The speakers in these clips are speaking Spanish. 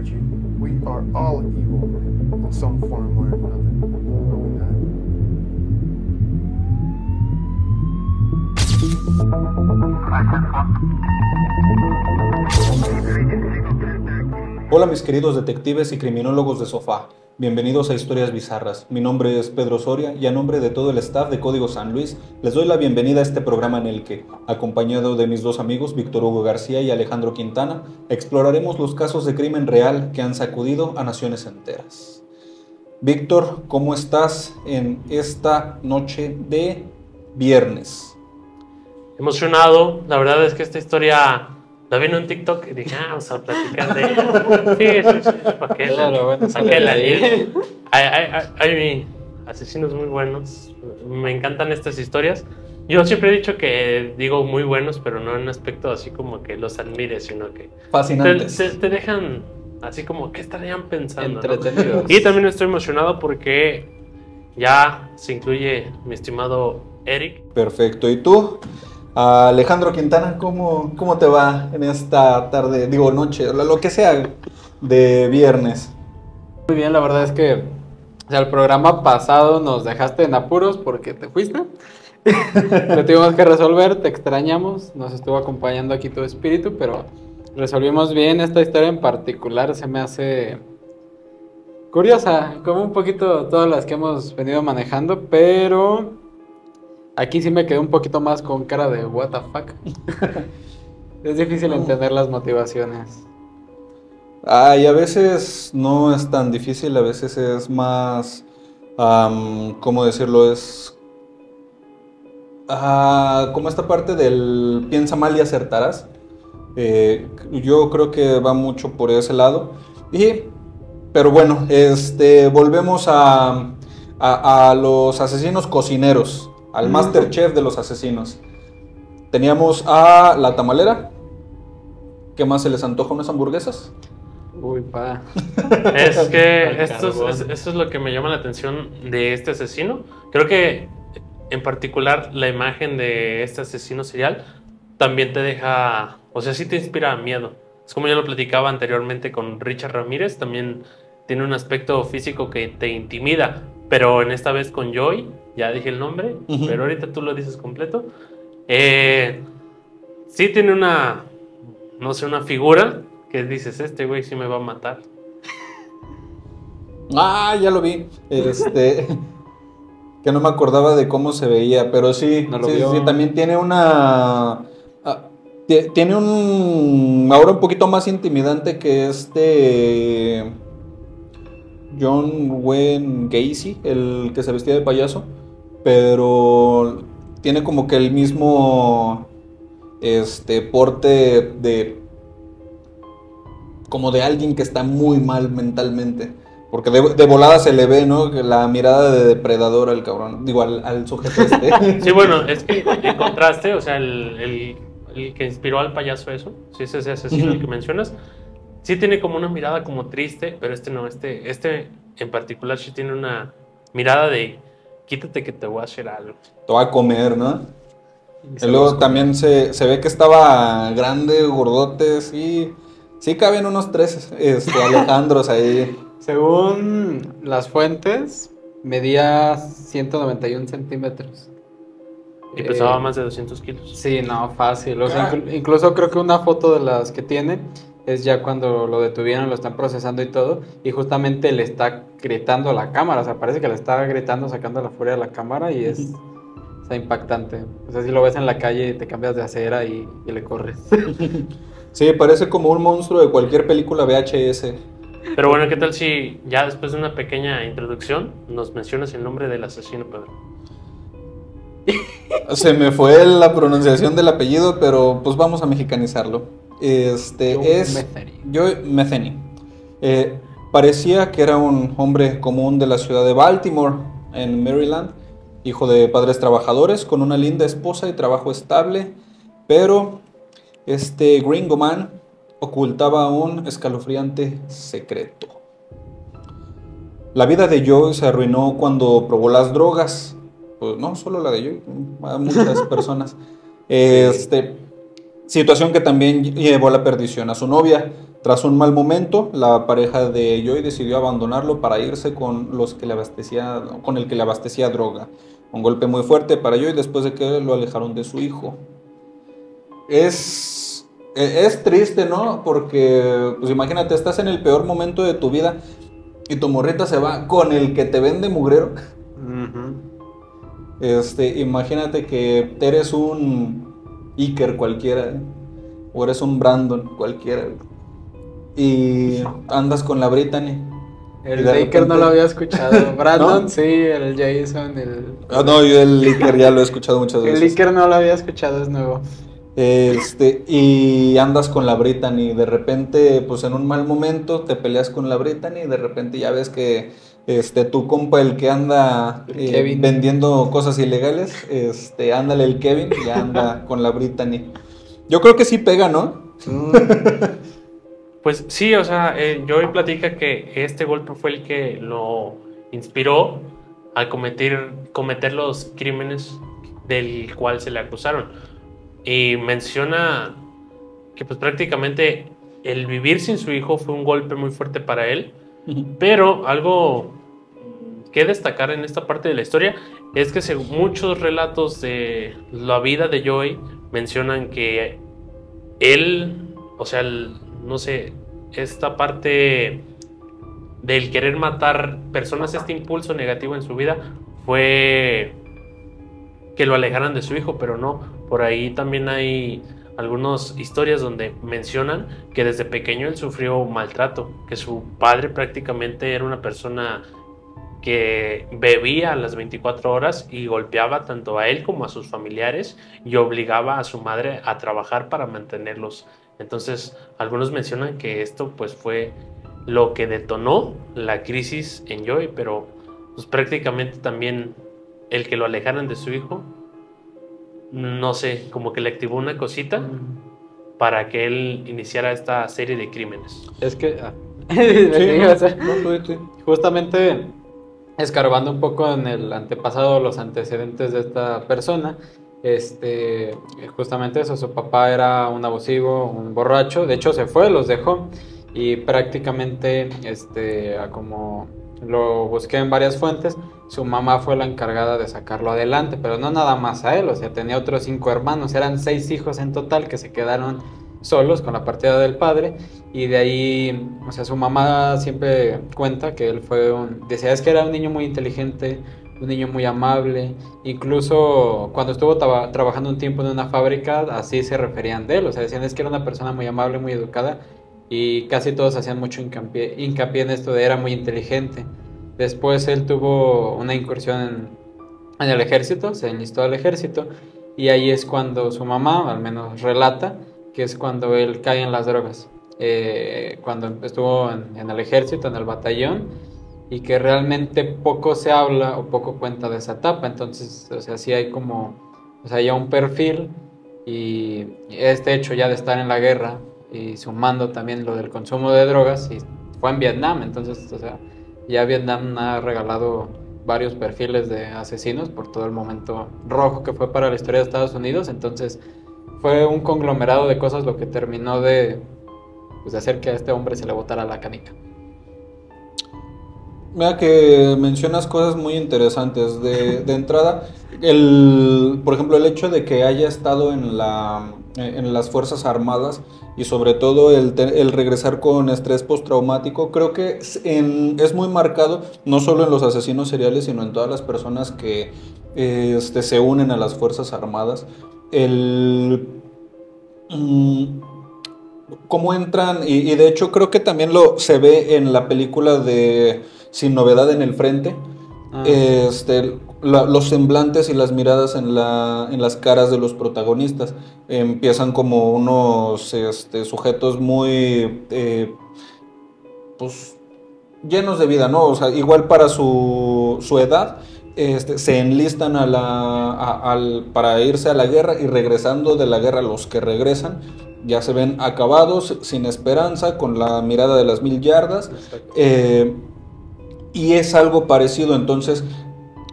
Archie. We are all evil in some form or another. Are we not? Hola mis queridos detectives y criminólogos de sofá, bienvenidos a Historias Bizarras. Mi nombre es Pedro Soria y a nombre de todo el staff de Código San Luis les doy la bienvenida a este programa en el que, acompañado de mis dos amigos Víctor Hugo García y Alejandro Quintana, exploraremos los casos de crimen real que han sacudido a naciones enteras. Víctor, ¿cómo estás en esta noche de viernes? Emocionado, la verdad es que esta historia la vi en un TikTok y dije, vamos a platicar de ella. Sí, ¿para qué? Claro, bueno, ¿para qué la digo? Hay asesinos muy buenos, me encantan estas historias. Yo siempre he dicho que digo muy buenos, pero no en un aspecto así como que los admires, sino que Fascinantes. te dejan así como, ¿qué estarían pensando? Entretenidos. ¿no? Y también estoy emocionado porque ya se incluye mi estimado Eric. Perfecto, ¿y tú? Alejandro Quintana, ¿cómo te va en esta tarde, digo noche, lo que sea de viernes? Muy bien, la verdad es que el programa pasado nos dejaste en apuros porque te fuiste. Lo tuvimos que resolver, te extrañamos, nos estuvo acompañando aquí tu espíritu, pero resolvimos bien. Esta historia en particular se me hace curiosa, como un poquito todas las que hemos venido manejando, pero aquí sí me quedé un poquito más con cara de what the fuck. Es difícil entender las motivaciones. Y a veces no es tan difícil, a veces es más, ¿cómo decirlo? Es como esta parte del piensa mal y acertarás. Yo creo que va mucho por ese lado. Pero bueno, volvemos a los asesinos cocineros, al Masterchef de los asesinos. Teníamos a la tamalera. ¿Qué más se les antoja? ¿Unas hamburguesas? Uy, pa. Es que esto es lo que me llama la atención de este asesino. Creo que en particular la imagen de este asesino serial también te deja, o sea, sí te inspira miedo. Es como yo lo platicaba anteriormente con Richard Ramírez, también tiene un aspecto físico que te intimida, pero en esta vez con Joy, ya dije el nombre, pero ahorita tú lo dices completo. Sí tiene una, no sé, una figura que dices, este güey sí me va a matar. Ya lo vi. Que no me acordaba de cómo se veía, pero sí, No lo sí, vio. sí, también tiene una... tiene un aura un poquito más intimidante que John Wayne Gacy, el que se vestía de payaso, pero tiene como que el mismo porte como de alguien que está muy mal mentalmente. Porque de volada se le ve, ¿no? La mirada de depredador al cabrón. Digo, al sujeto Sí, bueno, es que en contraste, o sea, el que inspiró al payaso eso, si es ese asesino el que mencionas, sí tiene como una mirada como triste, pero no, este en particular sí tiene una mirada de quítate que te voy a hacer algo. Te va a comer, ¿no? Y luego también se ve que estaba grande, gordote, sí. Sí caben unos tres Alejandros ahí. Según las fuentes, medía 191 centímetros. Y pesaba más de 200 kilos. Sí, no, fácil. O sea, incluso creo que una foto de las que tiene es ya cuando lo detuvieron, lo están procesando y todo, y justamente le está gritando a la cámara. O sea, parece que le está gritando, sacando la furia a la cámara y está impactante. O sea, si lo ves en la calle, te cambias de acera y le corres. Sí, parece como un monstruo de cualquier película VHS. Pero bueno, ¿qué tal si ya después de una pequeña introducción nos mencionas el nombre del asesino, Pedro? Se me fue la pronunciación del apellido, pero pues vamos a mexicanizarlo. Joe Metheny. Parecía que era un hombre común de la ciudad de Baltimore, en Maryland, hijo de padres trabajadores, con una linda esposa y trabajo estable, pero este gringo man ocultaba un escalofriante secreto. La vida de Joe se arruinó cuando probó las drogas. Pues no solo la de Joe, a muchas personas. situación que también llevó a la perdición a su novia. Tras un mal momento, la pareja de Joey decidió abandonarlo para irse con con el que le abastecía droga. Un golpe muy fuerte para Joey después de que lo alejaron de su hijo. Es triste, ¿no? Porque, pues imagínate, estás en el peor momento de tu vida y tu morrita se va con el que te vende mugrero. Imagínate que eres un Iker cualquiera, o eres un Brandon cualquiera, y andas con la Brittany. El Iker no lo había escuchado. Brandon, ¿no? Sí, el Jason, no, yo el Iker ya lo he escuchado muchas veces. El Iker no lo había escuchado, es nuevo. Y andas con la Brittany, de repente, pues en un mal momento te peleas con la Brittany y de repente ya ves que tu compa, el que anda vendiendo cosas ilegales, ándale el Kevin, ya anda con la Brittany. Yo creo que sí pega, ¿no? Pues sí, o sea, Joey platica que este golpe fue el que lo inspiró a cometer los crímenes del cual se le acusaron. Y menciona que pues prácticamente el vivir sin su hijo fue un golpe muy fuerte para él. Pero algo que destacar en esta parte de la historia es que según muchos relatos de la vida de Joey mencionan que él, o sea, no sé, esta parte del querer matar personas, este impulso negativo en su vida fue que lo alejaran de su hijo, pero no, por ahí también hay algunas historias donde mencionan que desde pequeño él sufrió maltrato, que su padre prácticamente era una persona que bebía a las 24 horas y golpeaba tanto a él como a sus familiares y obligaba a su madre a trabajar para mantenerlos. Entonces, algunos mencionan que esto pues fue lo que detonó la crisis en Joey, pero pues prácticamente también el que lo alejaran de su hijo, no sé, como que le activó una cosita para que él iniciara esta serie de crímenes. Es que sí, justamente escarbando un poco en el antepasado, los antecedentes de esta persona, justamente eso, su papá era un abusivo, un borracho, de hecho se fue, los dejó y prácticamente, como lo busqué en varias fuentes, su mamá fue la encargada de sacarlo adelante, pero no nada más a él, o sea, tenía otros 5 hermanos, eran 6 hijos en total que se quedaron solos con la partida del padre, y de ahí, o sea, su mamá siempre cuenta que él decía, es que era un niño muy inteligente, un niño muy amable, incluso cuando estuvo trabajando un tiempo en una fábrica, así se referían de él, o sea, decían, es que era una persona muy amable, muy educada, y casi todos hacían mucho hincapié en esto de era muy inteligente. Después él tuvo una incursión en el ejército, se enlistó al ejército, y ahí es cuando su mamá, al menos relata, que es cuando él cae en las drogas, cuando estuvo en el ejército, en el batallón, y que realmente poco se habla o poco cuenta de esa etapa. Entonces, o sea, sí hay como, o sea, ya un perfil, y este hecho ya de estar en la guerra, y sumando también lo del consumo de drogas, y fue en Vietnam, entonces, o sea, ya Vietnam ha regalado varios perfiles de asesinos por todo el momento rojo que fue para la historia de Estados Unidos. Entonces fue un conglomerado de cosas lo que terminó de hacer que a este hombre se le botara la canica. Mira que mencionas cosas muy interesantes. De entrada, por ejemplo, el hecho de que haya estado en las Fuerzas Armadas y sobre todo el regresar con estrés postraumático, creo que es muy marcado, no solo en los asesinos seriales, sino en todas las personas que se unen a las Fuerzas Armadas. Cómo entran, y de hecho creo que también se ve en la película de Sin Novedad en el Frente. Los semblantes y las miradas en las caras de los protagonistas empiezan como unos sujetos muy pues llenos de vida, ¿no? O sea, igual para su edad, se enlistan para irse a la guerra, y regresando de la guerra, los que regresan ya se ven acabados, sin esperanza, con la mirada de las 1000 yardas. Y es algo parecido. Entonces,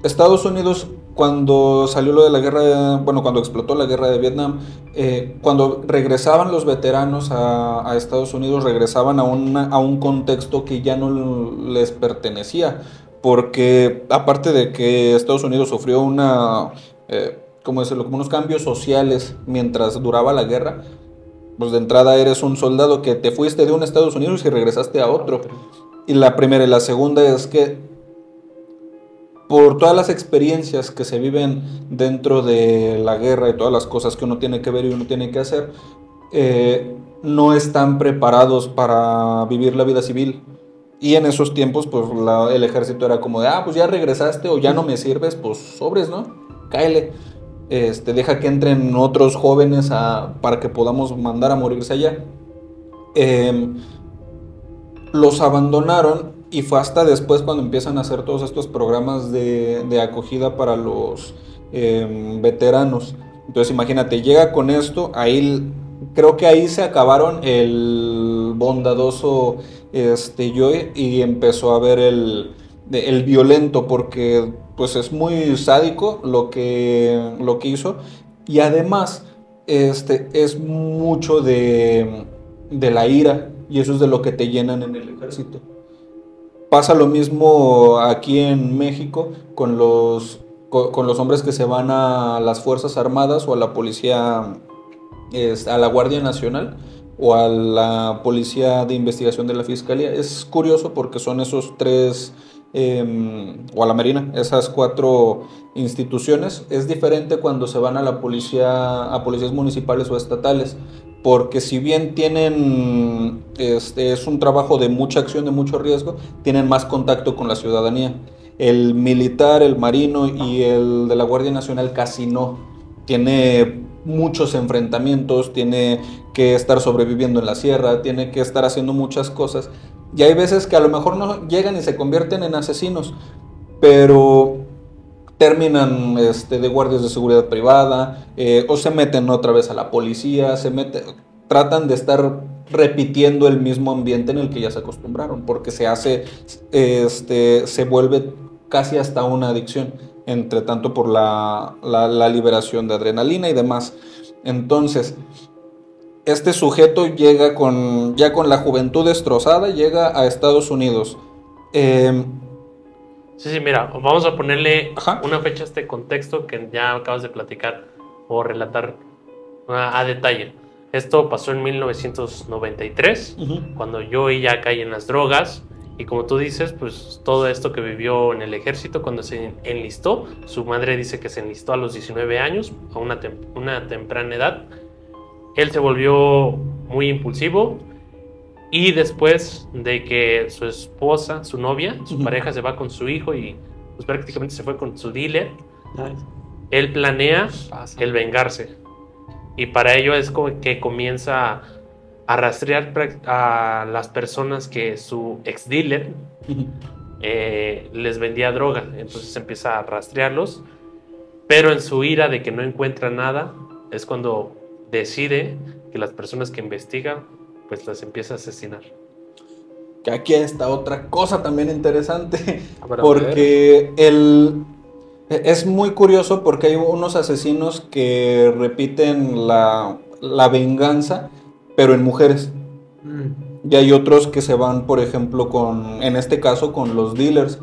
Estados Unidos cuando salió lo de la guerra, bueno, cuando explotó la guerra de Vietnam, cuando regresaban los veteranos a Estados Unidos, regresaban a un contexto que ya no les pertenecía, porque aparte de que Estados Unidos sufrió ¿cómo decirlo? Como unos cambios sociales mientras duraba la guerra, pues de entrada eres un soldado que te fuiste de un Estados Unidos y regresaste a otro. Y la primera y la segunda es que por todas las experiencias que se viven dentro de la guerra y todas las cosas que uno tiene que ver y uno tiene que hacer, no están preparados para vivir la vida civil. Y en esos tiempos, pues el ejército era como de, pues ya regresaste o ya no me sirves, pues sobres, ¿no? Cáele. Deja que entren otros jóvenes para que podamos mandar a morirse allá. Los abandonaron y fue hasta después cuando empiezan a hacer todos estos programas de acogida para los veteranos. Entonces imagínate, llega con esto, creo que ahí se acabaron el bondadoso Joy y empezó a ver el violento, porque pues es muy sádico lo que hizo, y además es mucho de la ira, y eso es de lo que te llenan en el ejército. Pasa lo mismo aquí en México con los hombres que se van a las Fuerzas Armadas o a la policía, a la Guardia Nacional o a la Policía de Investigación de la Fiscalía. Es curioso porque son esos tres, o a la Marina, esas cuatro instituciones. Es diferente cuando se van a la policía, a policías municipales o estatales, porque si bien tienen, es un trabajo de mucha acción, de mucho riesgo, tienen más contacto con la ciudadanía. El militar, el marino y el de la Guardia Nacional casi no. Tiene muchos enfrentamientos, tiene que estar sobreviviendo en la sierra, tiene que estar haciendo muchas cosas. Y hay veces que a lo mejor no llegan y se convierten en asesinos, pero terminan de guardias de seguridad privada, o se meten otra vez a la policía, tratan de estar repitiendo el mismo ambiente en el que ya se acostumbraron, porque se vuelve casi hasta una adicción, entre tanto por la liberación de adrenalina y demás. Entonces, este sujeto llega ya con la juventud destrozada, llega a Estados Unidos. Sí, mira, vamos a ponerle Ajá. una fecha a este contexto que ya acabas de platicar o relatar a detalle. Esto pasó en 1993, cuando Joey ya cae en las drogas, y como tú dices, pues todo esto que vivió en el ejército cuando se enlistó, su madre dice que se enlistó a los 19 años, a una temprana edad. Él se volvió muy impulsivo, y después de que su esposa, su novia, su pareja se va con su hijo y pues prácticamente se fue con su dealer, él planea el vengarse. Y para ello es como que comienza a rastrear a las personas que su ex dealer les vendía droga. Entonces empieza a rastrearlos, pero en su ira de que no encuentra nada es cuando decide que las personas que investiga pues las empieza a asesinar. Que aquí está otra cosa también interesante, porque es muy curioso porque hay unos asesinos que repiten la venganza, pero en mujeres. Y hay otros que se van, por ejemplo, en este caso, con los dealers.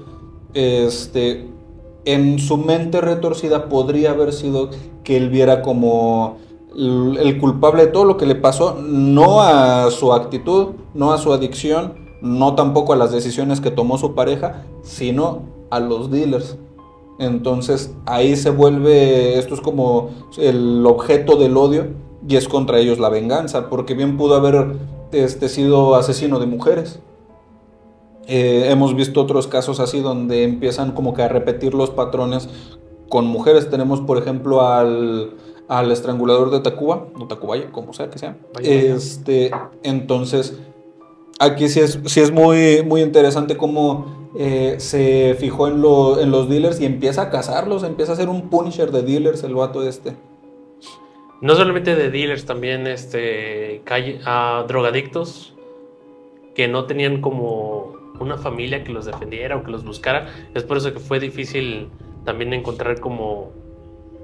En su mente retorcida podría haber sido que él viera como el culpable de todo lo que le pasó, no a su actitud, no a su adicción, no tampoco a las decisiones que tomó su pareja, sino a los dealers. Entonces ahí se vuelve, esto es como el objeto del odio, y es contra ellos la venganza, porque bien pudo haber sido asesino de mujeres. Hemos visto otros casos así donde empiezan como que a repetir los patrones con mujeres. Tenemos por ejemplo al estrangulador de Tacuba, o Tacubaya, como sea que sea. Entonces aquí sí es muy, muy interesante cómo se fijó en los dealers y empieza a cazarlos, empieza a ser un punisher de dealers el vato No solamente de dealers, también a drogadictos que no tenían como una familia que los defendiera o que los buscara. Es por eso que fue difícil también encontrar como,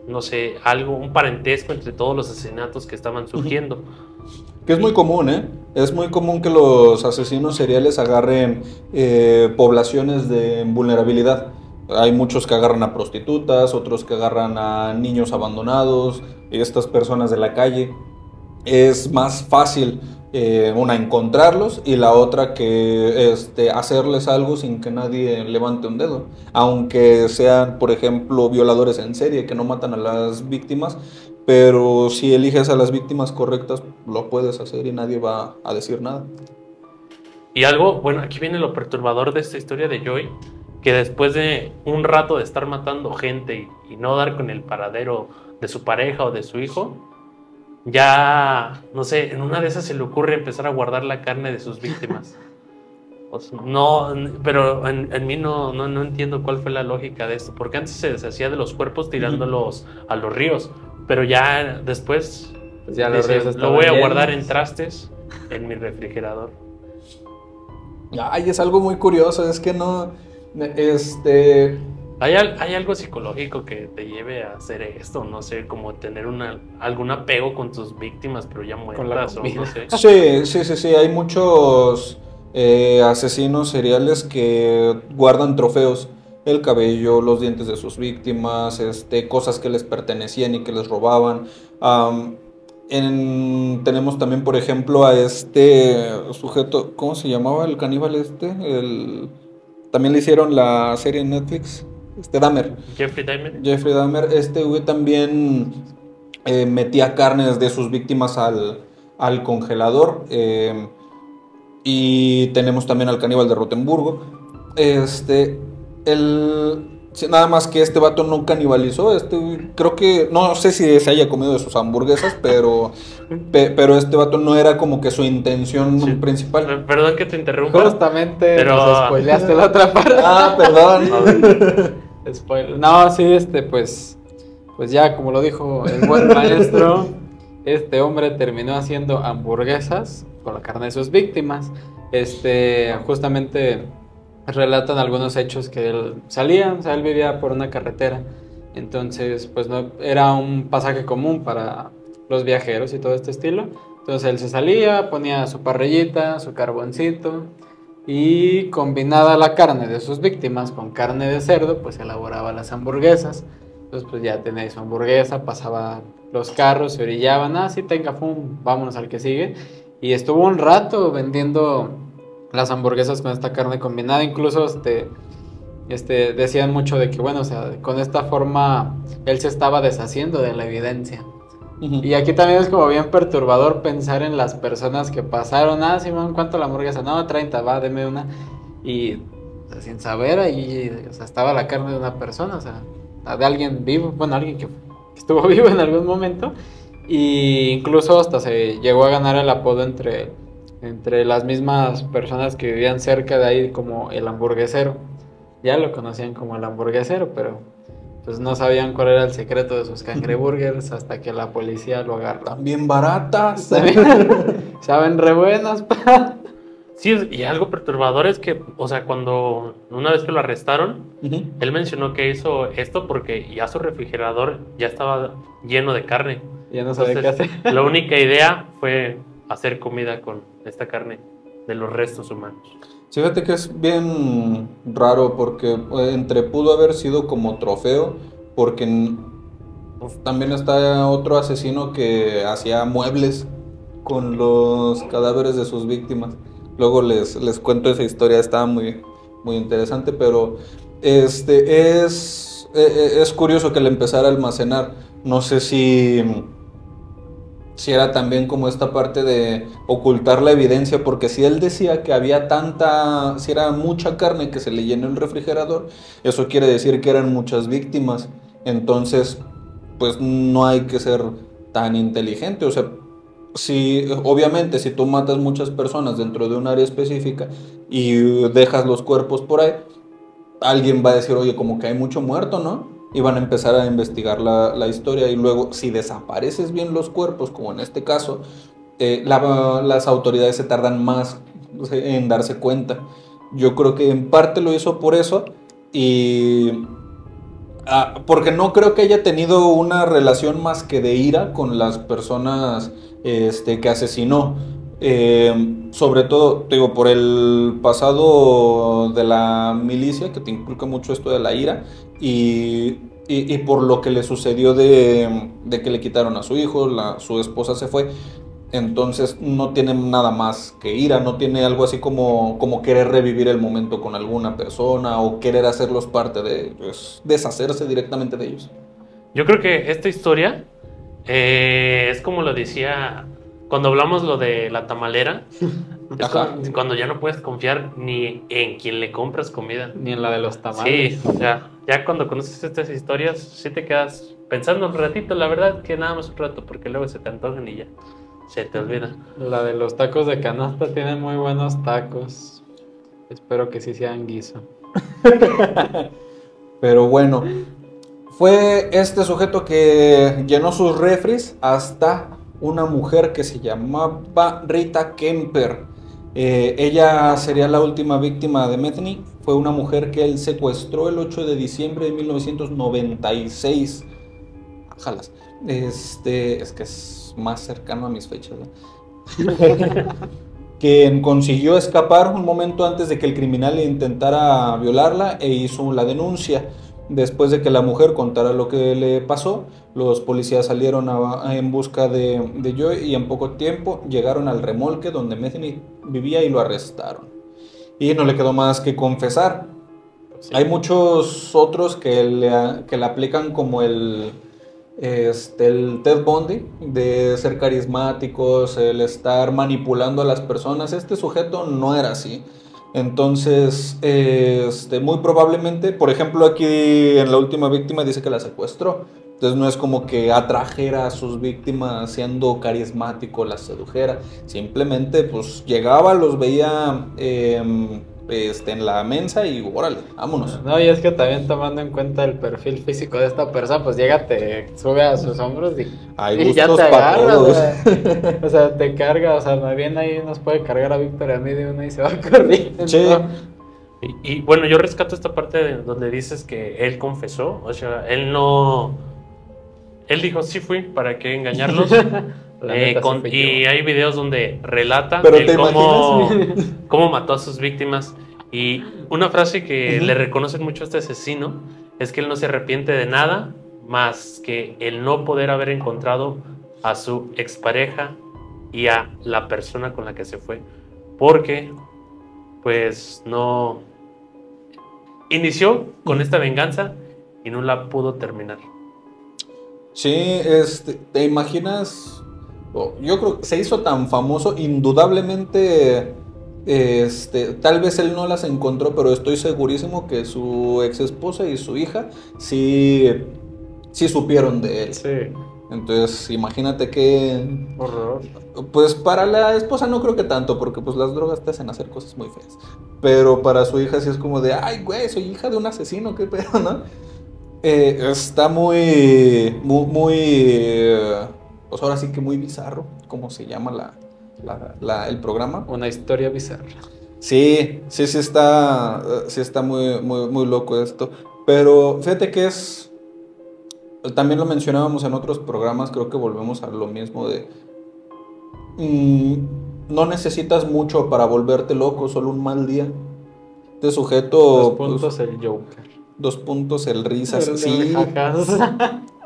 no sé, algo, un parentesco entre todos los asesinatos que estaban surgiendo. Que es muy común, ¿eh? Es muy común que los asesinos seriales agarren poblaciones de vulnerabilidad. Hay muchos que agarran a prostitutas, otros que agarran a niños abandonados, estas personas de la calle. Es más fácil, una, encontrarlos, y la otra que hacerles algo sin que nadie levante un dedo. Aunque sean, por ejemplo, violadores en serie que no matan a las víctimas, pero si eliges a las víctimas correctas, lo puedes hacer y nadie va a decir nada. Y algo, bueno, aquí viene lo perturbador de esta historia de Joy, que después de un rato de estar matando gente y no dar con el paradero de su pareja o de su hijo, ya, no sé, en una de esas se le ocurre empezar a guardar la carne de sus víctimas. O sea, no, pero en mí no entiendo cuál fue la lógica de esto, porque antes se deshacía de los cuerpos tirándolos a los ríos, pero ya después Pues ya dice, los ríos lo voy a estaban guardar llenos. en trastes en mi refrigerador. Ay, es algo muy curioso, es que no, ¿Hay algo psicológico que te lleve a hacer esto? No sé, como tener algún apego con tus víctimas, pero ya Con la muertas, o comida. no sé. Sí, hay muchos asesinos seriales que guardan trofeos, el cabello, los dientes de sus víctimas, cosas que les pertenecían y que les robaban. Tenemos también, por ejemplo, a este sujeto, ¿cómo se llamaba el caníbal también le hicieron la serie en Netflix, Dahmer. Jeffrey Dahmer. Este güey también metía carnes de sus víctimas al congelador. Y tenemos también al caníbal de Rotemburgo. Nada más que este vato no canibalizó. Creo que, no sé si se haya comido de sus hamburguesas, pero este vato no era como que su intención principal. Perdón que te interrumpa. Justamente pero nos spoileaste la otra parte. Ah, perdón. Spoiler. No, sí, pues ya como lo dijo el buen maestro, este hombre terminó haciendo hamburguesas con la carne de sus víctimas. Justamente relatan algunos hechos que él salía, o sea, él vivía por una carretera, entonces pues no era un pasaje común para los viajeros y todo este estilo. Entonces él se salía, ponía su parrillita, su carboncito, y combinada la carne de sus víctimas con carne de cerdo, pues elaboraba las hamburguesas. Entonces pues ya tenía su hamburguesa, pasaba los carros, se orillaban, sí, tenga, fum, vámonos al que sigue. Y estuvo un rato vendiendo las hamburguesas con esta carne combinada. Incluso decían mucho de que, bueno, o sea, con esta forma él se estaba deshaciendo de la evidencia. Y aquí también es como bien perturbador pensar en las personas que pasaron. Simón, ¿cuánto la hamburguesa? No, 30, va, deme una. Y, o sea, sin saber, ahí, o sea, estaba la carne de una persona, o sea, de alguien vivo, bueno, alguien que estuvo vivo en algún momento. Y incluso hasta se llegó a ganar el apodo entre las mismas personas que vivían cerca de ahí, como el hamburguesero. Ya lo conocían como el hamburguesero, pero pues no sabían cuál era el secreto de sus cangreburgers hasta que la policía lo agarró. También baratas. Saben re buenas. Sí, y algo perturbador es que, o sea, cuando una vez que lo arrestaron, él mencionó que hizo esto porque ya su refrigerador ya estaba lleno de carne. Ya no sabía qué hacer. La única idea fue hacer comida con esta carne de los restos humanos. Fíjate que es bien raro porque pudo haber sido como trofeo, porque pues, también está otro asesino que hacía muebles con los cadáveres de sus víctimas. Luego les cuento esa historia, estaba muy, muy interesante, pero es curioso que le empezara a almacenar. No sé si era también como esta parte de ocultar la evidencia, porque si él decía que había si era mucha carne que se le llenó el refrigerador, eso quiere decir que eran muchas víctimas. Entonces, pues no hay que ser tan inteligente. O sea, obviamente si tú matas muchas personas dentro de un área específica y dejas los cuerpos por ahí, alguien va a decir, oye, como que hay mucho muerto, ¿no? Y van a empezar a investigar la historia, y luego si desapareces bien los cuerpos, como en este caso, las autoridades se tardan más en darse cuenta. Yo creo que en parte lo hizo por eso, y Porque no creo que haya tenido una relación más que de ira con las personas que asesinó. Sobre todo, te digo, por el pasado de la milicia, que te inculca mucho esto de la ira, y por lo que le sucedió de que le quitaron a su hijo, su esposa se fue. Entonces no tiene nada más que ira, no tiene algo así como querer revivir el momento con alguna persona o querer hacerlos parte de, pues, deshacerse directamente de ellos. Yo creo que esta historia es como lo decía cuando hablamos lo de la tamalera. Es cuando ya no puedes confiar ni en quien le compras comida. Ni en la de los tamales. Sí, o sea, ya cuando conoces estas historias, sí te quedas pensando un ratito, la verdad que nada más un rato, porque luego se te antojan y ya se te olvida. La de los tacos de canasta tiene muy buenos tacos. Espero que sí sean guiso. Pero bueno, fue este sujeto que llenó sus refris hasta una mujer que se llamaba Rita Kemper. Ella sería la última víctima de Metheny. Fue una mujer que él secuestró el 8 de diciembre de 1996. Jalas. Es que es más cercano a mis fechas, ¿no? Quien consiguió escapar un momento antes de que el criminal intentara violarla e hizo la denuncia. Después de que la mujer contara lo que le pasó, los policías salieron en busca de Joy y en poco tiempo llegaron al remolque donde Metheny vivía y lo arrestaron. Y no le quedó más que confesar. Sí. Hay muchos otros que le aplican como el Ted Bundy, de ser carismáticos, el estar manipulando a las personas. Este sujeto no era así. Entonces, muy probablemente, por ejemplo, aquí en la última víctima dice que la secuestró. Entonces no es como que atrajera a sus víctimas siendo carismático, las sedujera. Simplemente pues llegaba, los veía en la mensa y órale, vámonos. No, y es que también tomando en cuenta el perfil físico de esta persona, pues llega, te sube a sus hombros y ya te agarra, o sea, te carga, o sea, más bien ahí nos puede cargar a Víctor y a mí de una y se va corriendo. Sí. Y bueno, yo rescato esta parte donde dices que él confesó, o sea, él dijo sí fui, ¿para qué engañarlos? Y hay videos donde relata cómo mató a sus víctimas. Y una frase que le reconocen mucho a este asesino es que él no se arrepiente de nada más que el no poder haber encontrado a su expareja y a la persona con la que se fue, porque pues no inició con esta venganza y no la pudo terminar. Sí, ¿te imaginas? Yo creo que se hizo tan famoso, indudablemente, tal vez él no las encontró, pero estoy segurísimo que su ex esposa y su hija sí supieron de él. Sí. Entonces, imagínate qué horror. Pues para la esposa no creo que tanto, porque pues las drogas te hacen hacer cosas muy feas. Pero para su hija sí es como de, ay, güey, soy hija de un asesino, qué pedo, ¿no? Está muy, pues ahora sí que muy bizarro, como se llama el programa. Una historia bizarra. Sí está muy loco esto. Pero fíjate que también lo mencionábamos en otros programas, creo que volvemos a lo mismo de... no necesitas mucho para volverte loco, solo un mal día. Este sujeto... 2 puntos el Joker. 2 puntos el risas, sí.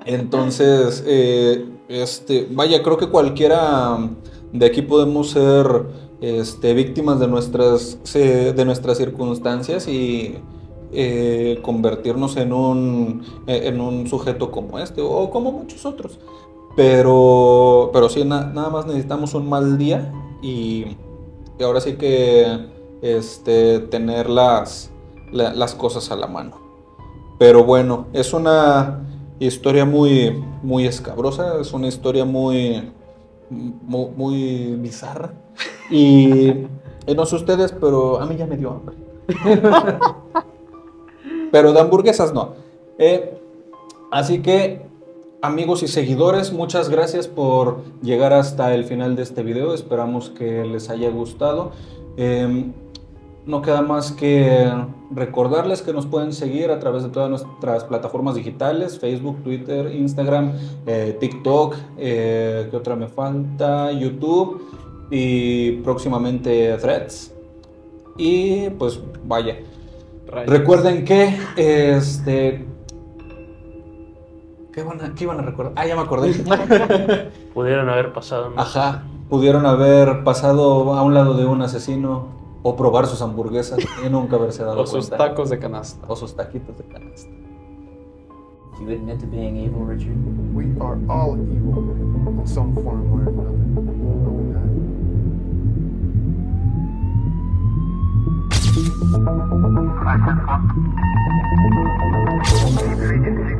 Entonces, vaya, creo que cualquiera de aquí podemos ser víctimas de nuestras circunstancias y convertirnos en un sujeto como este o como muchos otros. Pero sí, nada más necesitamos un mal día y ahora sí que tener las cosas a la mano. Pero bueno, es una historia muy, muy escabrosa, es una historia muy bizarra. Y no sé ustedes, pero a mí ya me dio hambre. Pero de hamburguesas no. Así que, amigos y seguidores, muchas gracias por llegar hasta el final de este video. Esperamos que les haya gustado. no queda más que recordarles que nos pueden seguir a través de todas nuestras plataformas digitales, Facebook, Twitter, Instagram, TikTok, ¿qué otra me falta? YouTube y próximamente Threads. Y pues vaya, recuerden que ¿qué iban a recordar? Ah, ya me acordé. Pudieron haber pasado, ¿no? Ajá, pudieron haber pasado a un lado de un asesino o probar sus hamburguesas y nunca haberse dado O sus cuenta. tacos de canasta. O sus taquitos de canasta. You admit to being evil, Richard? We are all evil in some form or another. Are we not? I have one. 3 6